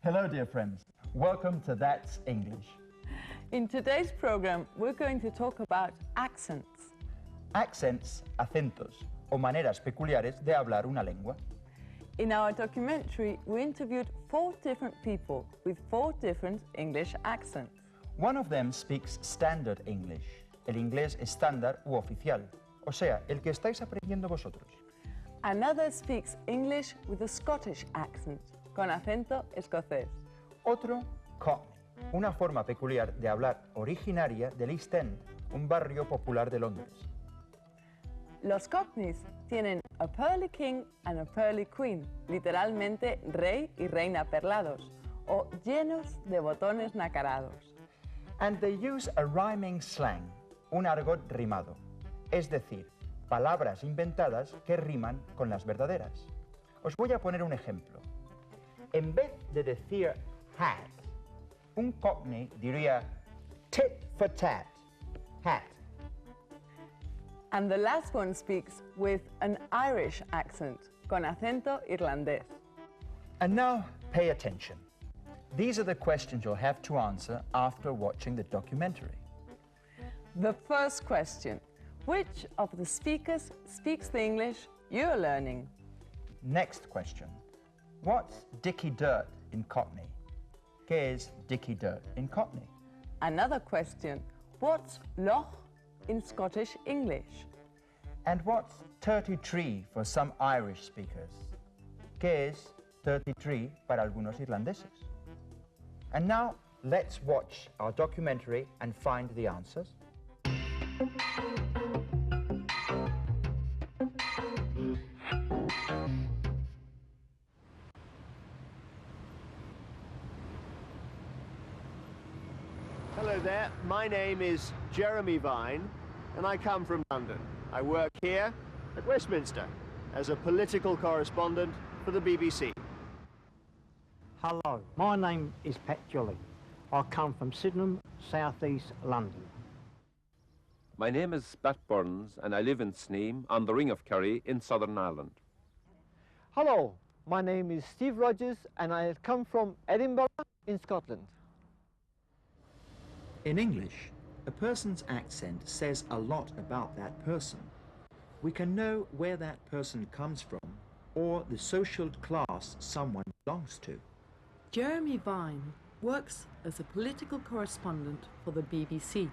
Hello, dear friends. Welcome to That's English. In today's program, we're going to talk about accents. Accents, acentos, o maneras peculiares de hablar una lengua. In our documentary, we interviewed 4 different people with 4 different English accents. One of them speaks standard English, el inglés estándar u oficial, o sea, el que estáis aprendiendo vosotros. Another speaks English with a Scottish accent, con acento escocés. Otro, Cockney, una forma peculiar de hablar originaria del East End, un barrio popular de Londres. Los Cockneys tienen a pearly king and a pearly queen, literalmente rey y reina perlados, o llenos de botones nacarados. And they use a rhyming slang, un argot rimado, es decir, palabras inventadas que riman con las verdaderas. Os voy a poner un ejemplo. En vez de decir hat, un Cockney diría tit for tat, hat. And the last one speaks with an Irish accent, con acento irlandés. And now, pay attention. These are the questions you'll have to answer after watching the documentary. The first question, which of the speakers speaks the English you're learning? Next question, what's Dicky Dirt in Cockney? ¿Qué es Dicky Dirt in Cockney? Another question, what's loch in Scottish English? And what's 33 for some Irish speakers? ¿Qué es 33 para algunos irlandeses? And now, let's watch our documentary and find the answers. Hello there, my name is Jeremy Vine and I come from London. I work here at Westminster as a political correspondent for the BBC. Hello, my name is Pat Jolly. I come from Sydenham, South East London. My name is Pat Burns and I live in Sneem on the Ring of Kerry in Southern Ireland. Hello, my name is Steve Rogers and I come from Edinburgh in Scotland. In English, a person's accent says a lot about that person. We can know where that person comes from or the social class someone belongs to. Jeremy Vine works as a political correspondent for the BBC.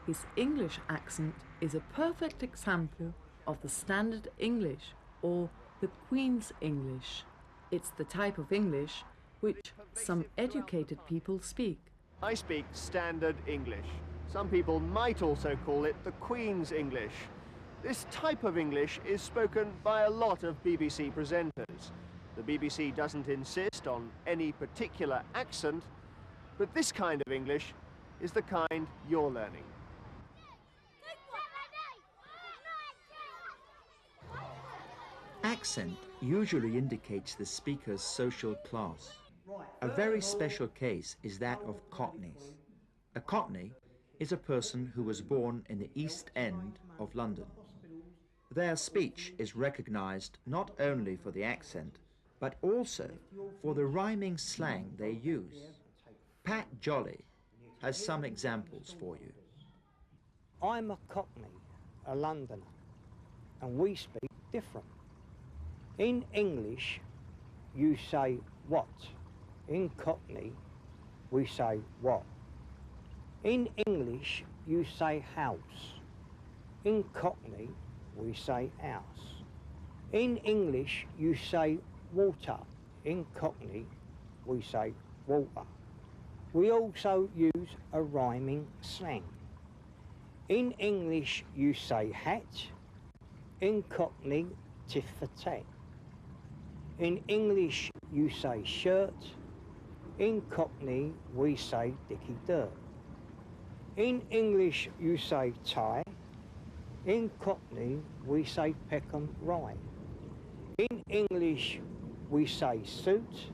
His English accent is a perfect example of the standard English or the Queen's English. It's the type of English which some educated people speak. I speak standard English. Some people might also call it the Queen's English. This type of English is spoken by a lot of BBC presenters. The BBC doesn't insist on any particular accent, but this kind of English is the kind you're learning. Accent usually indicates the speaker's social class. A very special case is that of Cockneys. A Cockney is a person who was born in the East End of London. Their speech is recognized not only for the accent, but also for the rhyming slang they use. Pat Jolly has some examples for you. I'm a Cockney, a Londoner, and we speak different. In English, you say what. In Cockney, we say what. In English, you say house. In Cockney, we say house. In English, you say water. In Cockney, we say water. We also use a rhyming slang. In English, you say hat. In Cockney, tit for tat. In English, you say shirt. In Cockney, we say Dicky Dirt. In English, you say tie. In Cockney, we say Peckham Rye. In English, we say suit.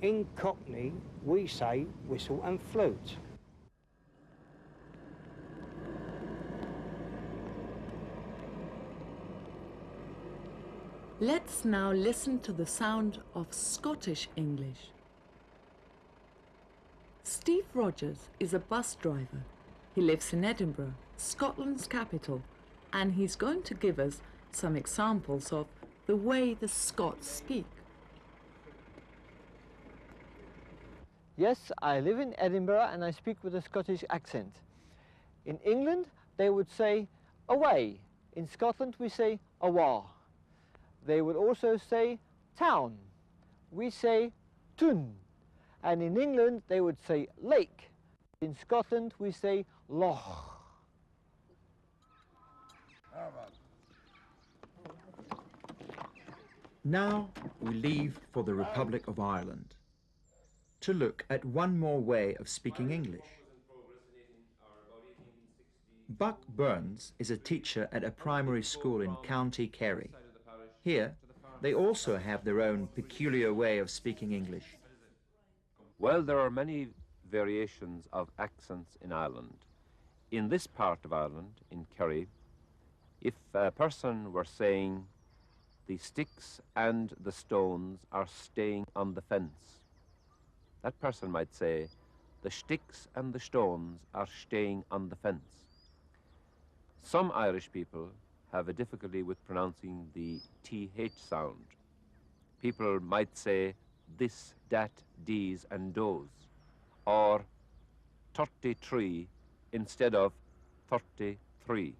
In Cockney, we say whistle and flute. Let's now listen to the sound of Scottish English. Steve Rogers is a bus driver. He lives in Edinburgh, Scotland's capital, and he's going to give us some examples of the way the Scots speak. Yes, I live in Edinburgh and I speak with a Scottish accent. In England, they would say away. In Scotland, we say awa. They would also say town. We say tun. And in England, they would say lake. In Scotland, we say loch. Now we leave for the Republic of Ireland to look at one more way of speaking English. Buck Burns is a teacher at a primary school in County Kerry. Here, they also have their own peculiar way of speaking English. Well, there are many variations of accents in Ireland. In this part of Ireland, in Kerry, if a person were saying, "The sticks and the stones are staying on the fence," that person might say, "The sticks and the stones are staying on the fence." Some Irish people have a difficulty with pronouncing the TH sound. People might say this, dat, dees and does, or 33 instead of 33.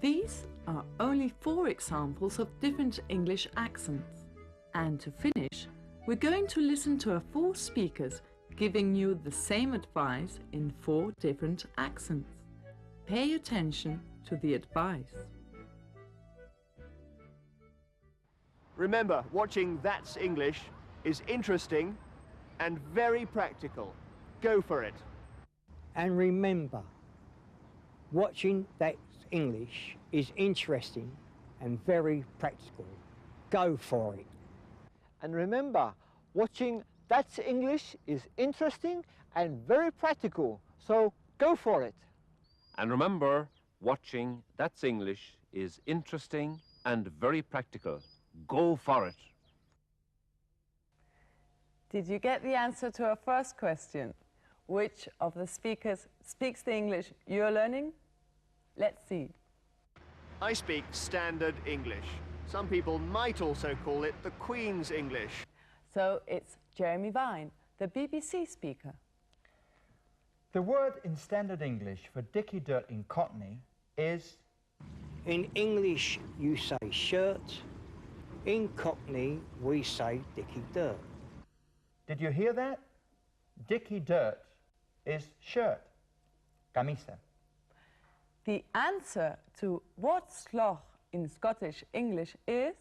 These are only 4 examples of different English accents. And to finish, we're going to listen to 4 speakers giving you the same advice in 4 different accents. Pay attention to the advice. Remember, watching That's English is interesting and very practical. Go for it. And remember, watching That's English is interesting and very practical. Go for it. And remember, watching That's English is interesting and very practical, so go for it. And remember, watching That's English is interesting and very practical. Go for it. Did you get the answer to our first question? Which of the speakers speaks the English you're learning? Let's see. I speak standard English. Some people might also call it the Queen's English. So it's Jeremy Vine, the BBC speaker. The word in standard English for dicky dirt in Cockney is... In English, you say shirt. In Cockney, we say dicky dirt. Did you hear that? Dicky dirt is shirt, camisa. The answer to what's loch in Scottish English is...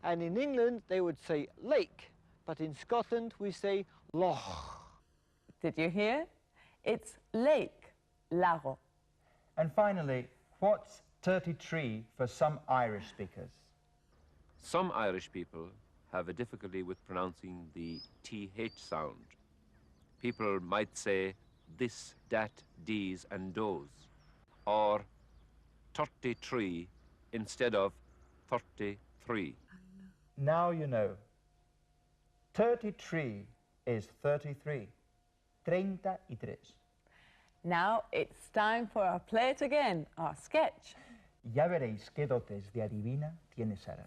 And in England, they would say lake, but in Scotland, we say loch. Did you hear? It's lake, lago. And finally, what's 33 for some Irish speakers? Some Irish people have a difficulty with pronouncing the TH sound. People might say this, dat, dees and does, or 33 instead of 33. Now you know. 33 is 33. 33. Now it's time for our Play It Again, our sketch. Ya veréis qué dotes de adivina tiene Sara.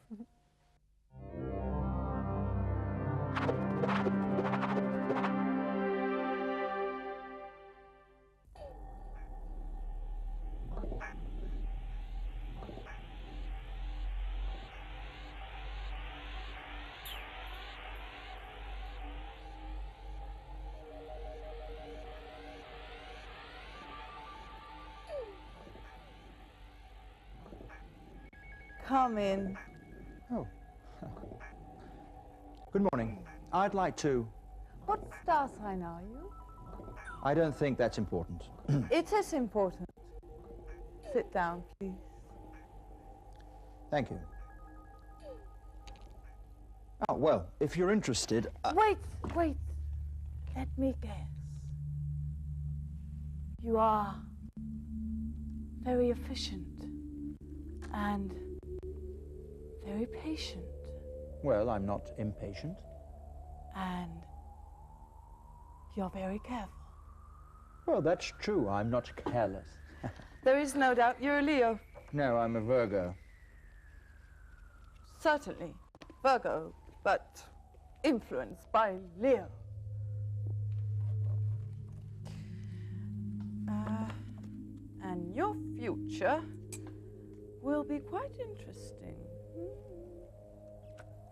Come in. Oh. Good morning. I'd like to... What star sign are you? I don't think that's important. It is important. Sit down, please. Thank you. Oh, well, if you're interested... Wait. Let me guess. You are very efficient and very patient. Well, I'm not impatient. And you're very careful. Well, that's true. I'm not careless. There is no doubt you're a Leo. No, I'm a Virgo. Certainly, Virgo, but influenced by Leo. And your future will be quite interesting.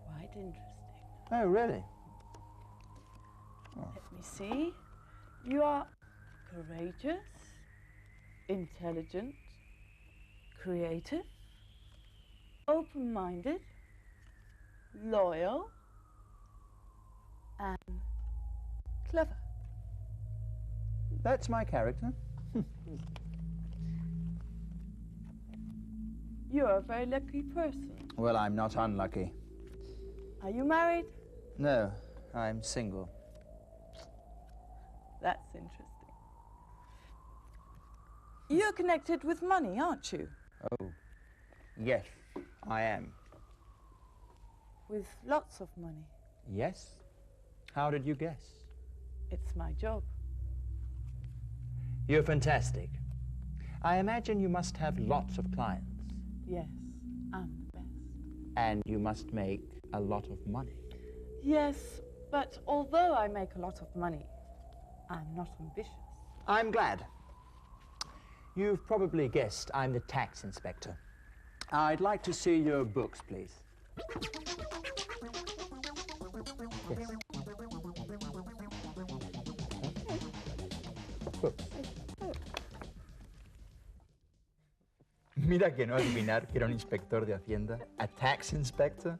Quite interesting. Oh, really? Let me see. You are courageous, intelligent, creative, open-minded, loyal, and clever. That's my character. You're a very lucky person. Well, I'm not unlucky. Are you married? No, I'm single. That's interesting. You're connected with money, aren't you? Oh, yes, I am. With lots of money. Yes? How did you guess? It's my job. You're fantastic. I imagine you must have lots of clients. Yes, I'm the best. And you must make a lot of money. Yes, but although I make a lot of money, I'm not ambitious. I'm glad. You've probably guessed I'm the tax inspector. I'd like to see your books, please. Yes. Books. Mira que no adivinar que era un inspector de Hacienda. A tax inspector.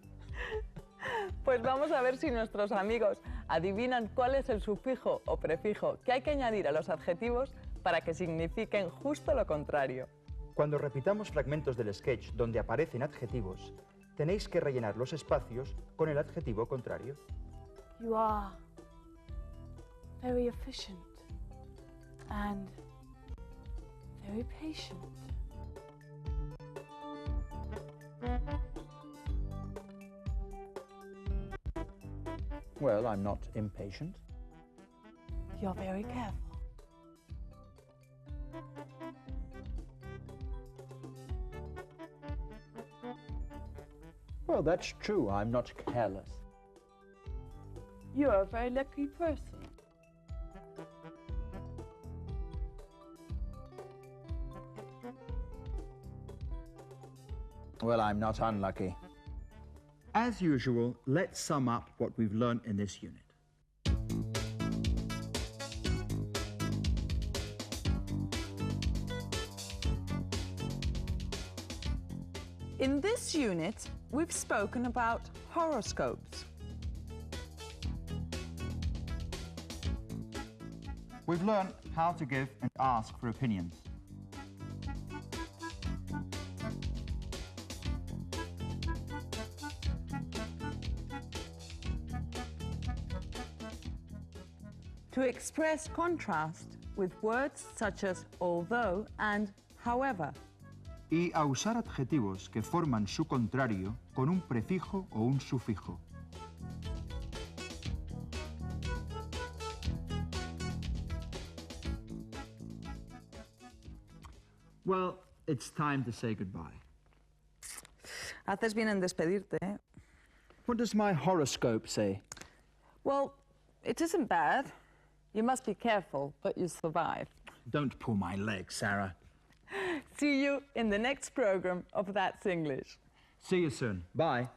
Pues vamos a ver si nuestros amigos adivinan cuál es el sufijo o prefijo que hay que añadir a los adjetivos para que signifiquen justo lo contrario. Cuando repitamos fragmentos del sketch donde aparecen adjetivos, tenéis que rellenar los espacios con el adjetivo contrario. You are very efficient and very patient. Well, I'm not impatient. You're very careful. Well, that's true. I'm not careless. You're a very lucky person. Well, I'm not unlucky. As usual, let's sum up what we've learned in this unit. In this unit, we've spoken about horoscopes. We've learned how to give and ask for opinions. To express contrast with words such as although and however. Y a usar adjetivos que forman su contrario con un prefijo o un sufijo. Well, it's time to say goodbye. Haces bien en despedirte, ¿eh? What does my horoscope say? Well, it isn't bad. You must be careful, but you survive. Don't pull my leg, Sarah. See you in the next program of That's English. See you soon. Bye.